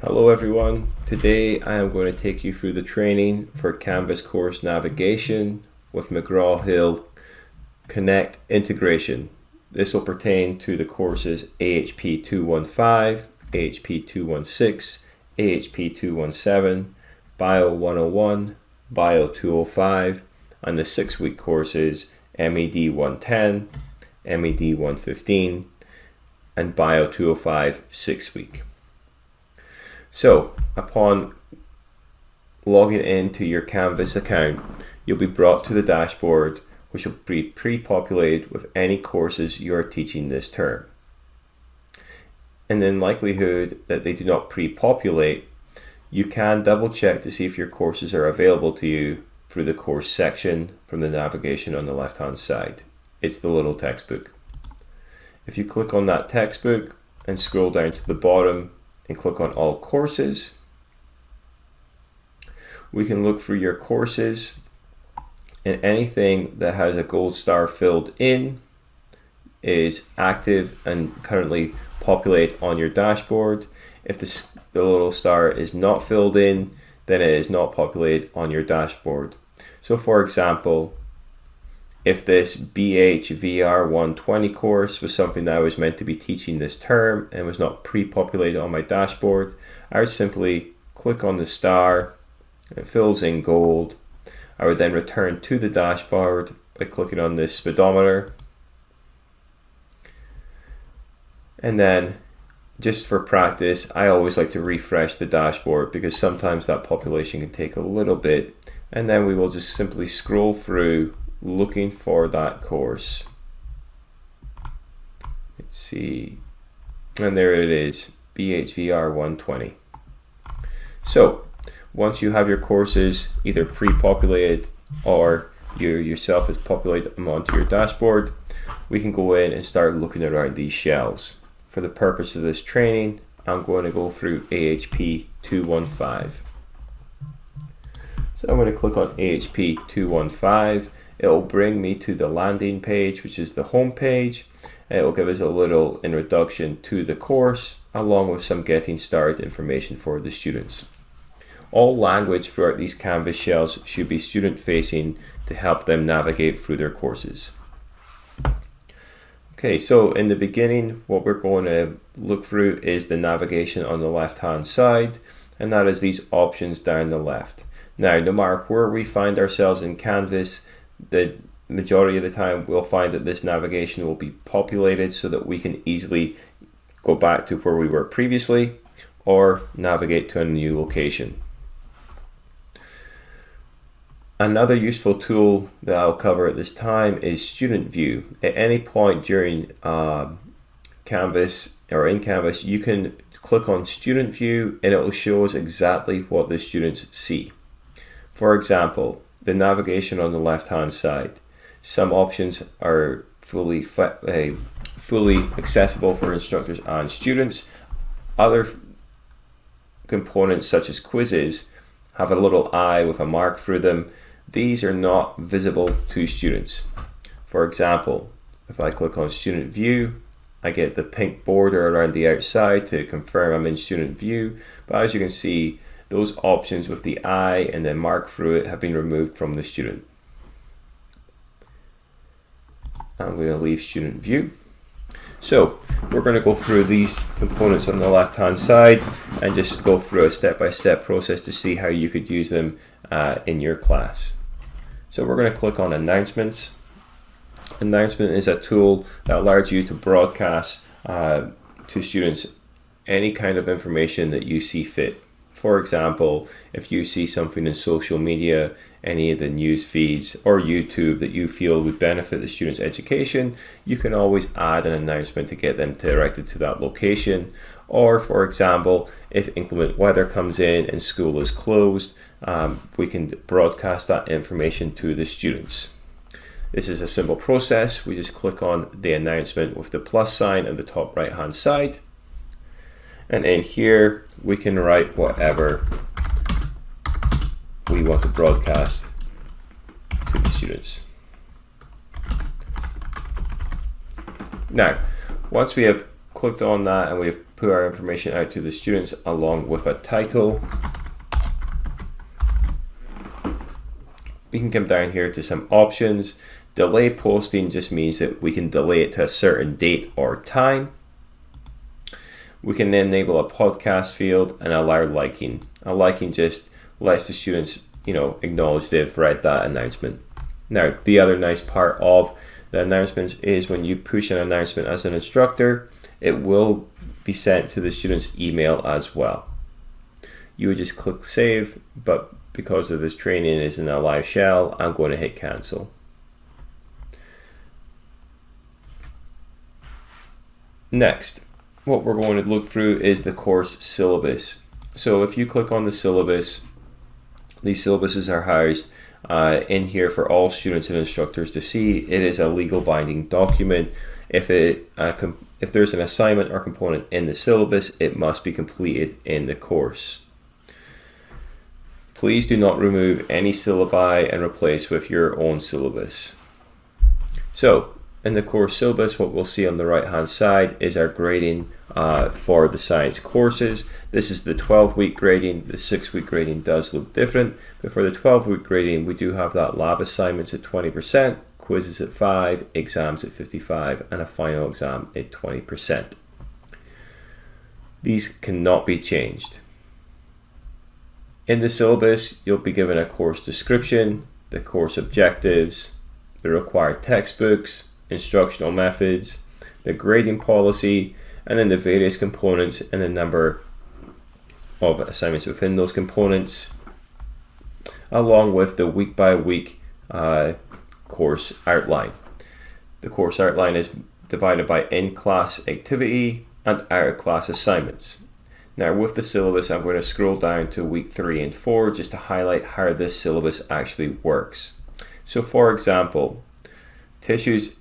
Hello everyone. Today I am going to take you through the training for Canvas course navigation with McGraw-Hill Connect integration. This will pertain to the courses AHP 215, AHP 216, AHP 217, Bio 101, Bio 205, and the 6-week courses MED 110, MED 115, and Bio 205 6-week. So, upon logging into your Canvas account, you'll be brought to the dashboard, which will be pre-populated with any courses you're teaching this term. And in likelihood that they do not pre-populate, you can double check to see if your courses are available to you through the course section from the navigation on the left hand side. It's the little textbook. If you click on that textbook and scroll down to the bottom and click on all courses, we can look through your courses, and anything that has a gold star filled in is active and currently populate on your dashboard. If the little star is not filled in, then it is not populated on your dashboard. So for example, if this BHVR 120 course was something that I was meant to be teaching this term and was not pre-populated on my dashboard, I would simply click on the star, it fills in gold. I would then return to the dashboard by clicking on this speedometer. And then, just for practice, I always like to refresh the dashboard because sometimes that population can take a little bit. And then we will just simply scroll through looking for that course. Let's see, and there it is, BHVR 120. So once you have your courses either pre-populated or you yourself has populated them onto your dashboard, we can go in and start looking around these shells. For the purpose of this training, I'm going to go through AHP 215. So I'm going to click on AHP 215. It will bring me to the landing page, which is the home page. It will give us a little introduction to the course, along with some getting started information for the students. All language throughout these Canvas shells should be student facing to help them navigate through their courses. Okay, so in the beginning, what we're going to look through is the navigation on the left hand side, and that is these options down the left. Now, no matter where we find ourselves in Canvas, the majority of the time we'll find that this navigation will be populated so that we can easily go back to where we were previously or navigate to a new location. Another useful tool that I'll cover at this time is Student View. At any point during Canvas or in Canvas, you can click on Student View and it will show us exactly what the students see. For example, the navigation on the left hand side. Some options are fully accessible for instructors and students. Other components such as quizzes have a little eye with a mark through them. These are not visible to students. For example, if I click on Student View, I get the pink border around the outside to confirm I'm in Student View, but as you can see, those options with the eye and then mark through it have been removed from the student. I'm going to leave Student View. So we're going to go through these components on the left hand side and just go through a step-by-step process to see how you could use them in your class. So we're going to click on Announcements. Announcement is a tool that allows you to broadcast to students any kind of information that you see fit. For example, if you see something in social media, any of the news feeds or YouTube that you feel would benefit the student's education, you can always add an announcement to get them directed to that location. Or for example, if inclement weather comes in and school is closed, we can broadcast that information to the students. This is a simple process. We just click on the announcement with the plus sign at the top right hand side. And in here, we can write whatever we want to broadcast to the students. Now, once we have clicked on that and we've put our information out to the students along with a title. We can come down here to some options. Delay posting just means that we can delay it to a certain date or time. We can enable a podcast field and allow liking. A liking just lets the students, acknowledge they've read that announcement. Now, the other nice part of the announcements is when you push an announcement as an instructor, it will be sent to the student's email as well. You would just click save, but because of this training is in a live shell, I'm going to hit cancel. Next, what we're going to look through is the course syllabus. So if you click on the syllabus, these syllabuses are housed in here for all students and instructors to see. It is a legal binding document. If there's an assignment or component in the syllabus, it must be completed in the course. Please do not remove any syllabi and replace with your own syllabus. So, in the course syllabus, what we'll see on the right hand side is our grading for the science courses. This is the 12-week grading. The 6-week grading does look different, but for the 12-week grading, we do have that lab assignments at 20%, quizzes at 5%, exams at 55%, and a final exam at 20%. These cannot be changed. In the syllabus, you'll be given a course description, the course objectives, the required textbooks, instructional methods, the grading policy, and then the various components and the number of assignments within those components, along with the week-by-week course outline. The course outline is divided by in-class activity and out-of-class assignments. Now with the syllabus, I'm going to scroll down to week 3 and 4 just to highlight how this syllabus actually works. So for example, tissues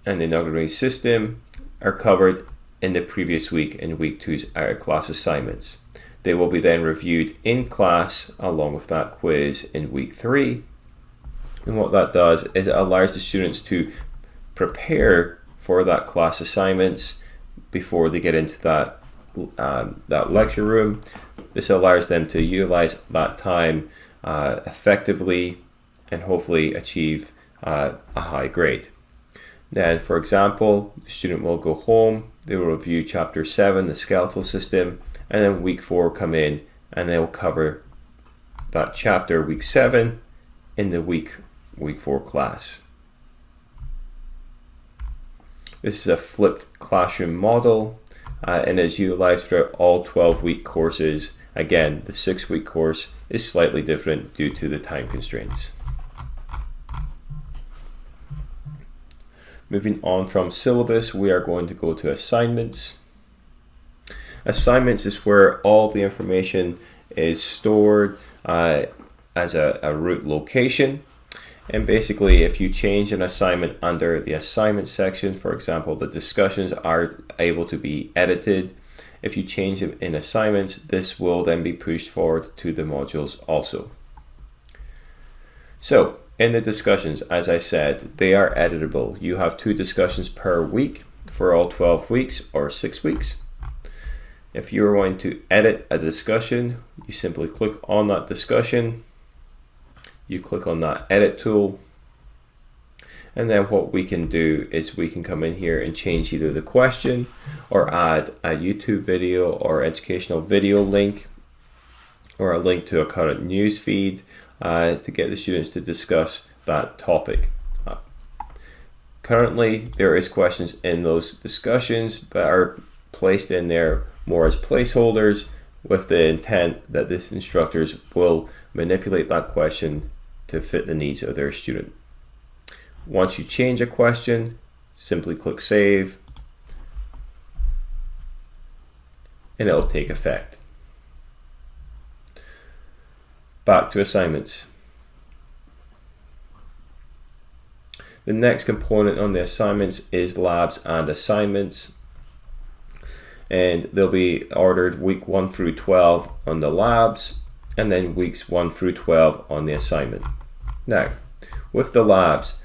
and the inaugurating system are covered in the previous week in week 2's out-of-class assignments. They will be then reviewed in class along with that quiz in week 3. And what that does is it allows the students to prepare for that class assignments before they get into that lecture room. This allows them to utilize that time effectively and hopefully achieve a high grade. Then, for example, the student will go home, they will review chapter 7, the skeletal system, and then week 4 come in and they will cover that chapter week 7 in the week 4 class. This is a flipped classroom model and is utilized throughout all 12-week courses. Again, the 6-week course is slightly different due to the time constraints. Moving on from syllabus, we are going to go to assignments. Assignments is where all the information is stored as a root location. And basically, if you change an assignment under the assignment section, for example, the discussions are able to be edited. If you change them in assignments, this will then be pushed forward to the modules also. So, in the discussions, as I said, they are editable. You have 2 discussions per week for all 12 weeks or 6 weeks. If you're going to edit a discussion, you simply click on that discussion. You click on that edit tool. And then what we can do is we can come in here and change either the question or add a YouTube video or educational video link or a link to a current news feed to get the students to discuss that topic. Currently, there is questions in those discussions but are placed in there more as placeholders with the intent that these instructors will manipulate that question to fit the needs of their student. Once you change a question, simply click save and it'll take effect. Back to assignments. The next component on the assignments is labs and assignments. And they'll be ordered week 1 through 12 on the labs and then weeks 1 through 12 on the assignment. Now, with the labs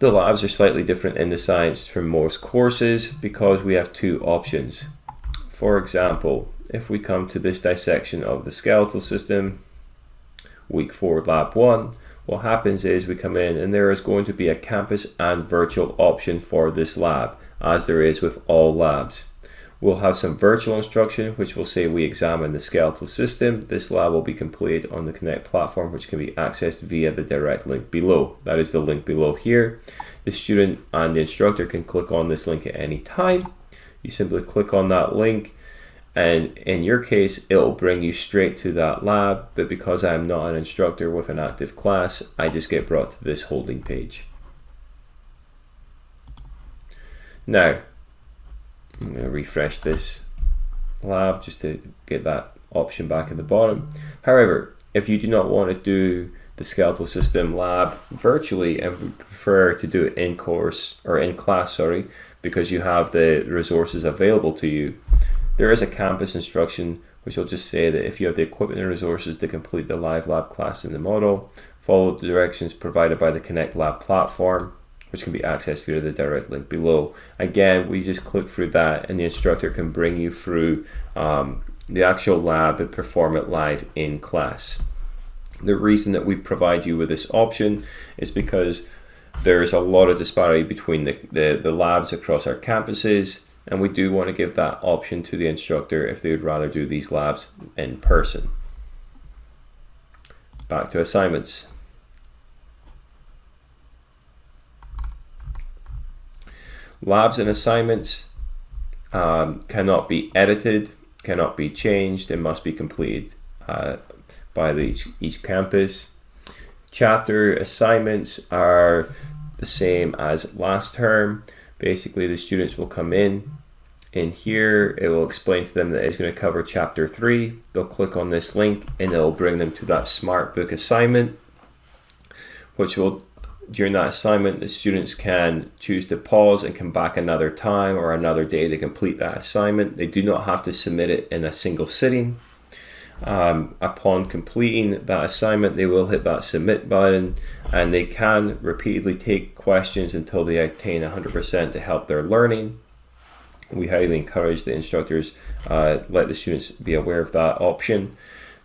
are slightly different in the science from most courses because we have 2 options. For example, if we come to this dissection of the skeletal system, week 4, lab 1, what happens is we come in and there is going to be a campus and virtual option for this lab, as there is with all labs. We'll have some virtual instruction which will say we examine the skeletal system. This lab will be completed on the Connect platform, which can be accessed via the direct link below. That is the link below here. The student and the instructor can click on this link at any time. You simply click on that link, and in your case it'll bring you straight to that lab, but because I am not an instructor with an active class, I just get brought to this holding page. Now I'm going to refresh this lab just to get that option back at the bottom. However, if you do not want to do the skeletal system lab virtually and would prefer to do it in course or in class, because you have the resources available to you, there is a campus instruction which will just say that if you have the equipment and resources to complete the live lab class in the model, follow the directions provided by the Connect Lab platform, which can be accessed via the direct link below. Again, we just click through that and the instructor can bring you through the actual lab and perform it live in class. The reason that we provide you with this option is because there is a lot of disparity between the labs across our campuses, and we do want to give that option to the instructor if they would rather do these labs in person. Back to assignments. Labs and assignments cannot be edited, cannot be changed, and must be completed by each campus. Chapter assignments are the same as last term. Basically, the students will come in here, it will explain to them that it's going to cover chapter 3. They'll click on this link and it'll bring them to that SmartBook assignment, which will, during that assignment, the students can choose to pause and come back another time or another day to complete that assignment. They do not have to submit it in a single sitting. Upon completing that assignment, they will hit that submit button, and they can repeatedly take questions until they attain 100% to help their learning. We highly encourage the instructors let the students be aware of that option,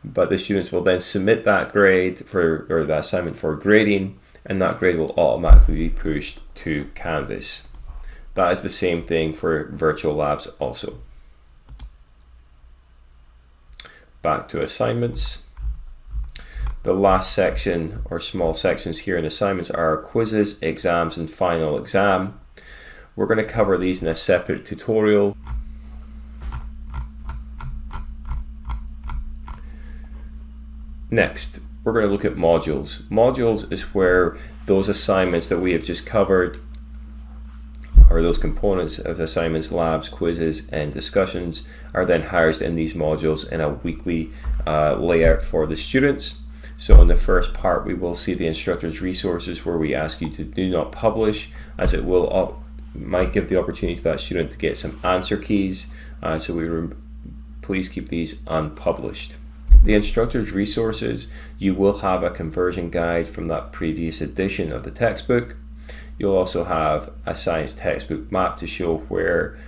but the students will then submit that grade or that assignment for grading, and that grade will automatically be pushed to Canvas. That is the same thing for virtual labs also. Back to assignments. The last section or small sections here in assignments are quizzes, exams, and final exam. We're going to cover these in a separate tutorial. Next, we're going to look at modules. Modules is where those assignments that we have just covered, or those components of assignments, labs, quizzes, and discussions, are then housed in these modules in a weekly layout for the students. So in the first part, we will see the instructor's resources, where we ask you to do not publish, as it will might give the opportunity to that student to get some answer keys. So please keep these unpublished. The instructor's resources, you will have a conversion guide from that previous edition of the textbook. You'll also have a science textbook map to show where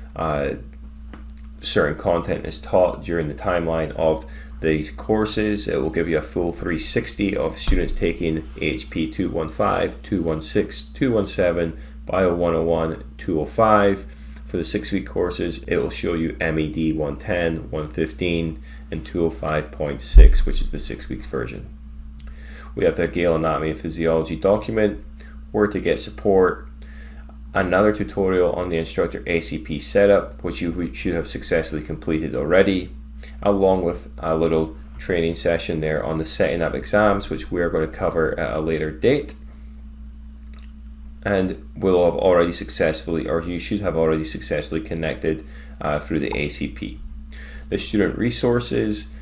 certain content is taught during the timeline of these courses. It will give you a full 360 of students taking HP 215, 216, 217, Bio 101, 205. For the 6-week courses, it will show you MED 110, 115, and 205.6, which is the 6-week version. We have the Gale Anatomy and Physiology document, where to get support, another tutorial on the instructor ACP setup, which you should have successfully completed already, along with a little training session there on the setting up exams, which we are going to cover at a later date. And will have already successfully, or you should have already successfully connected through the ACP. The student resources,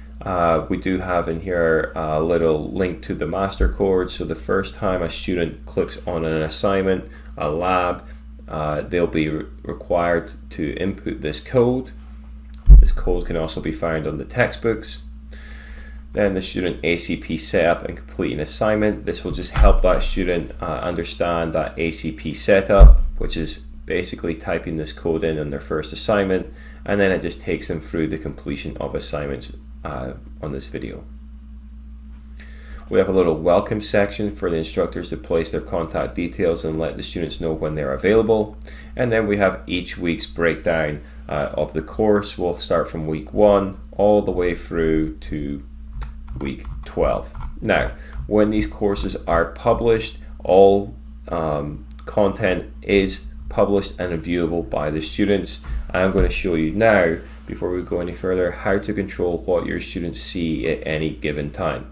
we do have in here a little link to the MasterCourse. So the first time a student clicks on an assignment, a lab, they'll be required to input this code. This code can also be found on the textbooks. Then the student ACP setup and complete an assignment. This will just help that student understand that ACP setup, which is basically typing this code in on their first assignment, and then it just takes them through the completion of assignments on this video. We have a little welcome section for the instructors to place their contact details and let the students know when they're available. And then we have each week's breakdown of the course. We'll start from week 1 all the way through to week 12. Now, when these courses are published, all content is published and viewable by the students. I'm going to show you now, before we go any further, how to control what your students see at any given time.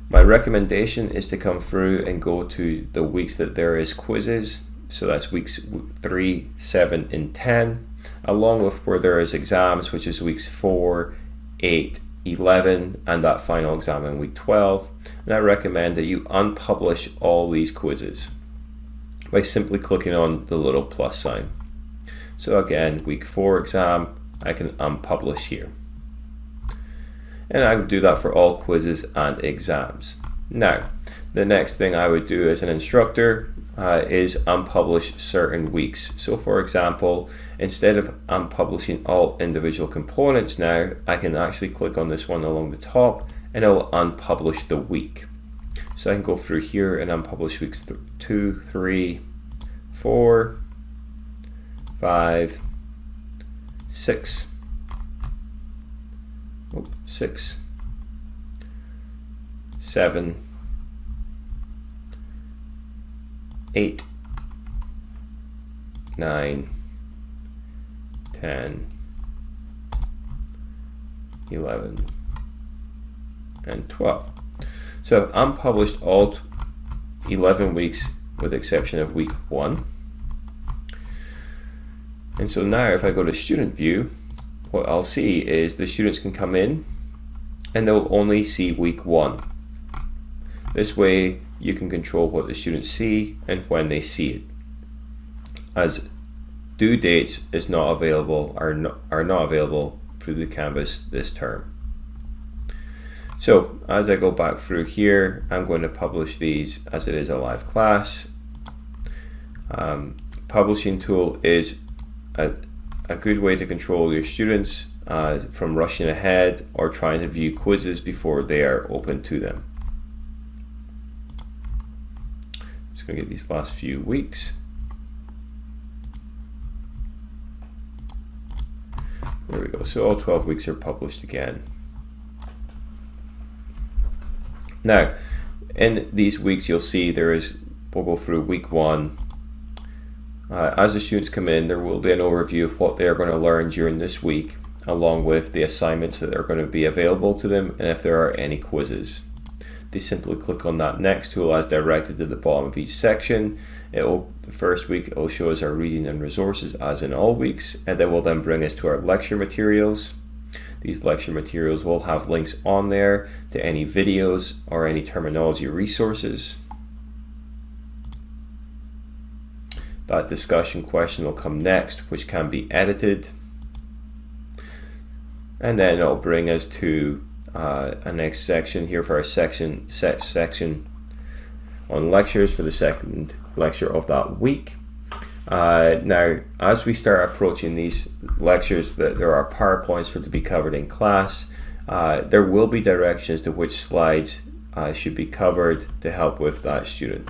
My recommendation is to come through and go to the weeks that there is quizzes. So that's weeks 3, 7, and 10, along with where there is exams, which is weeks 4, 8, 11, and that final exam in week 12. And I recommend that you unpublish all these quizzes by simply clicking on the little plus sign. So again, week 4 exam, I can unpublish here. And I would do that for all quizzes and exams. Now, the next thing I would do as an instructor is unpublish certain weeks. So for example, instead of unpublishing all individual components now, I can actually click on this one along the top and it will unpublish the week. So I can go through here and unpublish weeks 2, 3, 4, 5, 6, 6, 7, 8, 9, 10, 11, and 12. So I've unpublished all 11 weeks with the exception of week 1. And so now if I go to student view, what I'll see is the students can come in and they'll only see week 1. This way you can control what the students see and when they see it, as due dates is not available, are not available through the Canvas this term. So as I go back through here, I'm going to publish these as it is a live class. Publishing tool is a good way to control your students from rushing ahead or trying to view quizzes before they are open to them. Just going to get these last few weeks. There we go. So all 12 weeks are published again. Now, in these weeks, you'll see we'll go through week 1. As the students come in, there will be an overview of what they're going to learn during this week, along with the assignments that are going to be available to them and if there are any quizzes. They simply click on that next tool as directed to the bottom of each section. The first week it will show us our reading and resources as in all weeks, and that will then bring us to our lecture materials. These lecture materials will have links on there to any videos or any terminology resources. That discussion question will come next, which can be edited. And then it'll bring us to a next section here for our section on lectures for the second lecture of that week. Now, as we start approaching these lectures, there are PowerPoints to be covered in class. There will be directions to which slides should be covered to help with that student.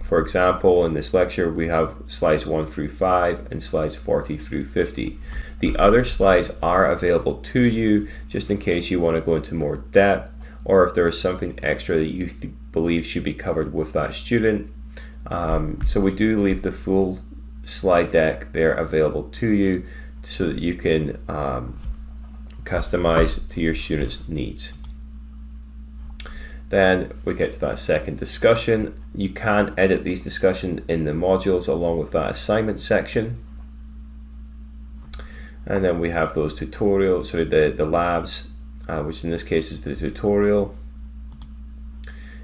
For example, in this lecture, we have slides 1 through 5 and slides 40 through 50. The other slides are available to you just in case you want to go into more depth, or if there is something extra that you believe should be covered with that student. So we do leave the full slide deck there available to you so that you can customize to your students' needs. Then we get to that second discussion. You can edit these discussions in the modules along with that assignment section. And then we have those tutorials, so the labs, which in this case is the tutorial.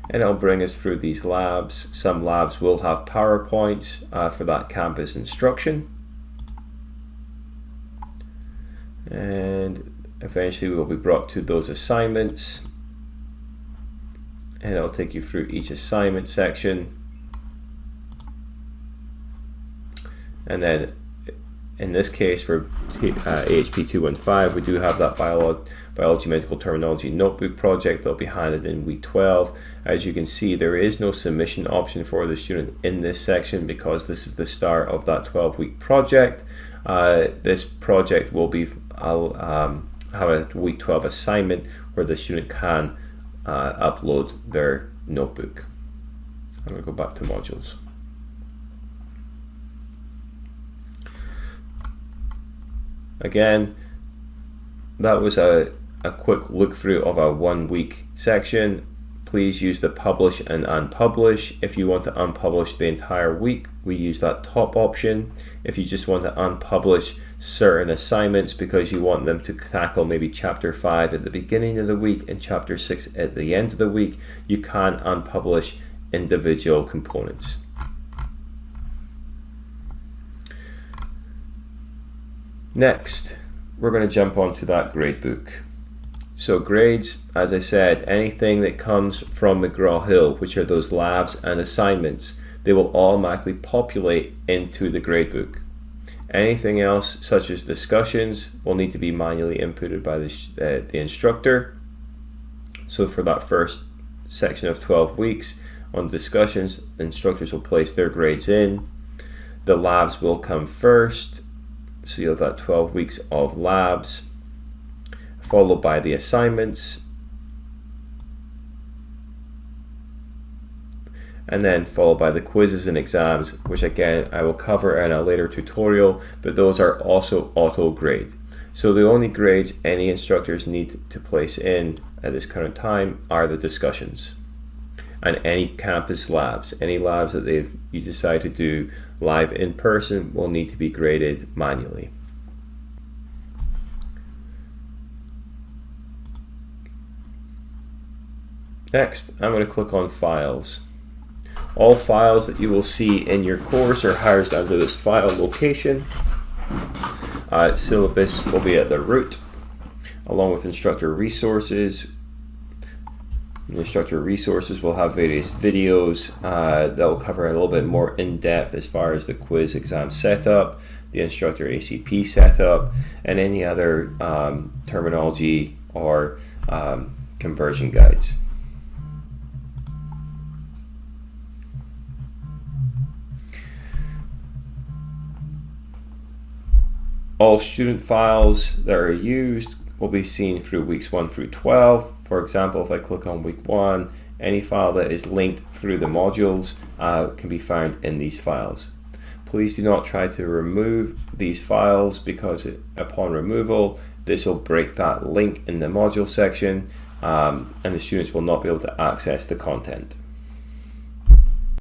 And it'll bring us through these labs. Some labs will have PowerPoints for that Canvas instruction. And eventually we'll be brought to those assignments. And it'll take you through each assignment section. And then in this case for AHP 215, we do have that biology medical terminology notebook project that will be handed in week 12. As you can see, there is no submission option for the student in this section because this is the start of that 12-week project. This project will be have a week 12 assignment where the student can upload their notebook. I'm going to go back to modules. Again, that was a quick look through of a 1 week section. Please use the publish and unpublish. If you want to unpublish the entire week, we use that top option. If you just want to unpublish certain assignments because you want them to tackle maybe chapter 5 at the beginning of the week and chapter 6 at the end of the week, you can unpublish individual components. Next, we're going to jump onto that gradebook. So grades, as I said, anything that comes from McGraw-Hill, which are those labs and assignments, they will automatically populate into the gradebook. Anything else, such as discussions, will need to be manually inputted by the instructor. So for that first section of 12 weeks on discussions, the instructors will place their grades in. The labs will come first. So you have that 12 weeks of labs, followed by the assignments, and then followed by the quizzes and exams, which again I will cover in a later tutorial, but those are also auto grade. So the only grades any instructors need to place in at this current time are the discussions and any campus labs. Any labs that you decide to do live in person will need to be graded manually. Next, I'm going to click on Files. All files that you will see in your course are housed under this file location. Syllabus will be at the root, along with instructor resources. The instructor resources will have various videos that will cover a little bit more in depth as far as the quiz exam setup, the instructor ACP setup, and any other terminology or conversion guides. All student files that are used will be seen through weeks 1 through 12. For example, if I click on week 1, any file that is linked through the modules can be found in these files. Please do not try to remove these files because upon removal, this will break that link in the module section and the students will not be able to access the content.